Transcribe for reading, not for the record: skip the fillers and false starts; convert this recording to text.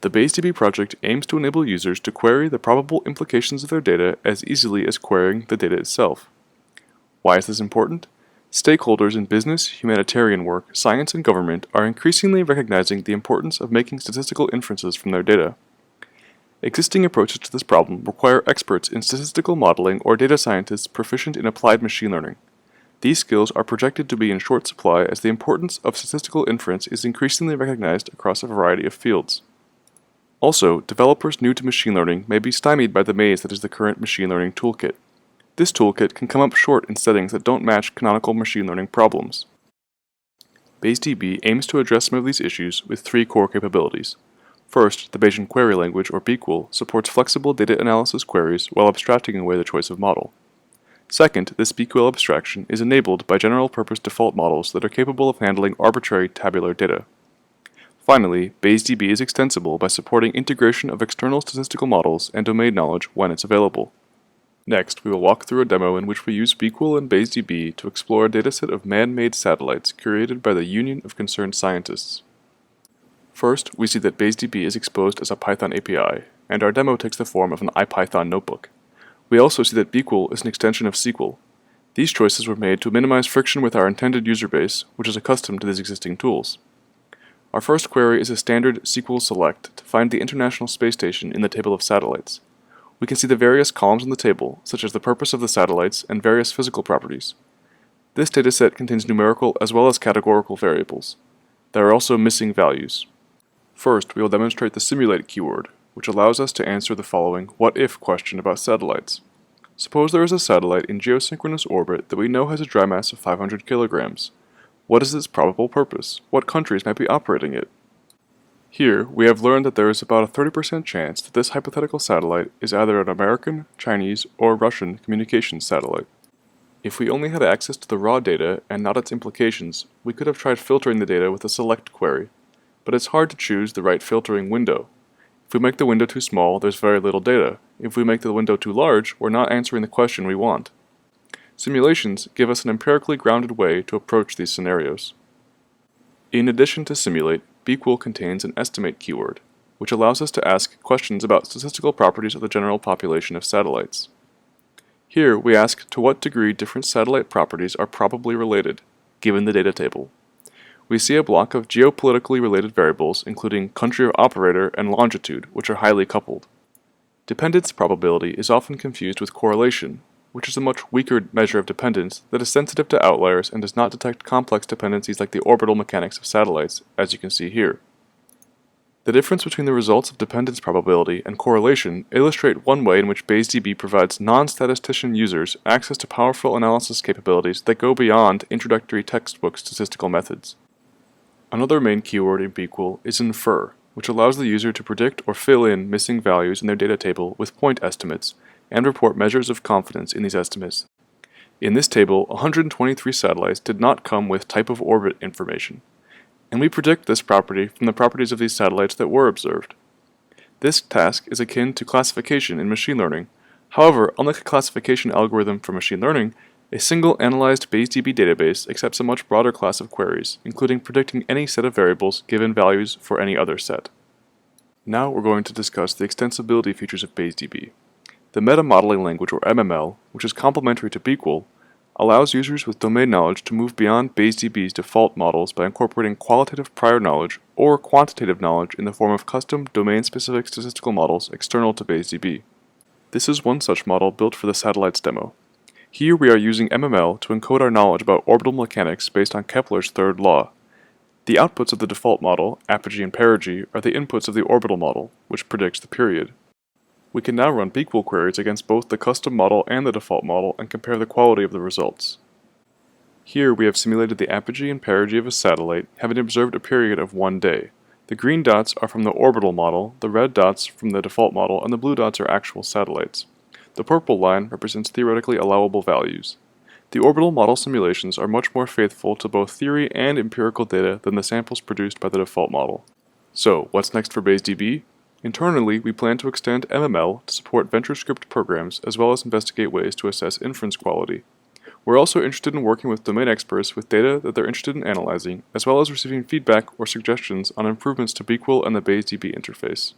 The BayesDB project aims to enable users to query the probable implications of their data as easily as querying the data itself. Why is this important? Stakeholders in business, humanitarian work, science, and government are increasingly recognizing the importance of making statistical inferences from their data. Existing approaches to this problem require experts in statistical modeling or data scientists proficient in applied machine learning. These skills are projected to be in short supply as the importance of statistical inference is increasingly recognized across a variety of fields. Also, developers new to machine learning may be stymied by the maze that is the current machine learning toolkit. This toolkit can come up short in settings that don't match canonical machine learning problems. BayesDB aims to address some of these issues with three core capabilities. First, the Bayesian query language, or BQL, supports flexible data analysis queries while abstracting away the choice of model. Second, this BQL abstraction is enabled by general-purpose default models that are capable of handling arbitrary tabular data. Finally, BayesDB is extensible by supporting integration of external statistical models and domain knowledge when it's available. Next, we will walk through a demo in which we use BQL and BayesDB to explore a dataset of man-made satellites curated by the Union of Concerned Scientists. First, we see that BayesDB is exposed as a Python API, and our demo takes the form of an IPython notebook. We also see that BQL is an extension of SQL. These choices were made to minimize friction with our intended user base, which is accustomed to these existing tools. Our first query is a standard SQL select to find the International Space Station in the table of satellites. We can see the various columns in the table, such as the purpose of the satellites and various physical properties. This dataset contains numerical as well as categorical variables. There are also missing values. First, we will demonstrate the simulate keyword, which allows us to answer the following what-if question about satellites. Suppose there is a satellite in geosynchronous orbit that we know has a dry mass of 500 kilograms. What is its probable purpose? What countries might be operating it? Here, we have learned that there is about a 30% chance that this hypothetical satellite is either an American, Chinese, or Russian communications satellite. If we only had access to the raw data and not its implications, we could have tried filtering the data with a select query. But it's hard to choose the right filtering window. If we make the window too small, there's very little data. If we make the window too large, we're not answering the question we want. Simulations give us an empirically grounded way to approach these scenarios. In addition to simulate, BQL contains an estimate keyword, which allows us to ask questions about statistical properties of the general population of satellites. Here, we ask to what degree different satellite properties are probably related, given the data table. We see a block of geopolitically related variables, including country of operator and longitude, which are highly coupled. Dependence probability is often confused with correlation, which is a much weaker measure of dependence that is sensitive to outliers and does not detect complex dependencies like the orbital mechanics of satellites, as you can see here. The difference between the results of dependence probability and correlation illustrate one way in which BayesDB provides non-statistician users access to powerful analysis capabilities that go beyond introductory textbook statistical methods. Another main keyword in BQL is infer, which allows the user to predict or fill in missing values in their data table with point estimates, and report measures of confidence in these estimates. In this table, 123 satellites did not come with type of orbit information, and we predict this property from the properties of these satellites that were observed. This task is akin to classification in machine learning. However, unlike a classification algorithm for machine learning, a single analyzed BayesDB database accepts a much broader class of queries, including predicting any set of variables given values for any other set. Now we're going to discuss the extensibility features of BayesDB. The meta-modeling language, or MML, which is complementary to BQL, allows users with domain knowledge to move beyond BayesDB's default models by incorporating qualitative prior knowledge or quantitative knowledge in the form of custom domain-specific statistical models external to BayesDB. This is one such model built for the satellites demo. Here we are using MML to encode our knowledge about orbital mechanics based on Kepler's third law. The outputs of the default model, apogee and perigee, are the inputs of the orbital model, which predicts the period. We can now run BQL queries against both the custom model and the default model and compare the quality of the results. Here we have simulated the apogee and perigee of a satellite, having observed a period of 1 day. The green dots are from the orbital model, the red dots from the default model, and the blue dots are actual satellites. The purple line represents theoretically allowable values. The orbital model simulations are much more faithful to both theory and empirical data than the samples produced by the default model. So, what's next for BayesDB? Internally, we plan to extend MML to support VentureScript programs as well as investigate ways to assess inference quality. We're also interested in working with domain experts with data that they're interested in analyzing, as well as receiving feedback or suggestions on improvements to BQual and the BayesDB interface.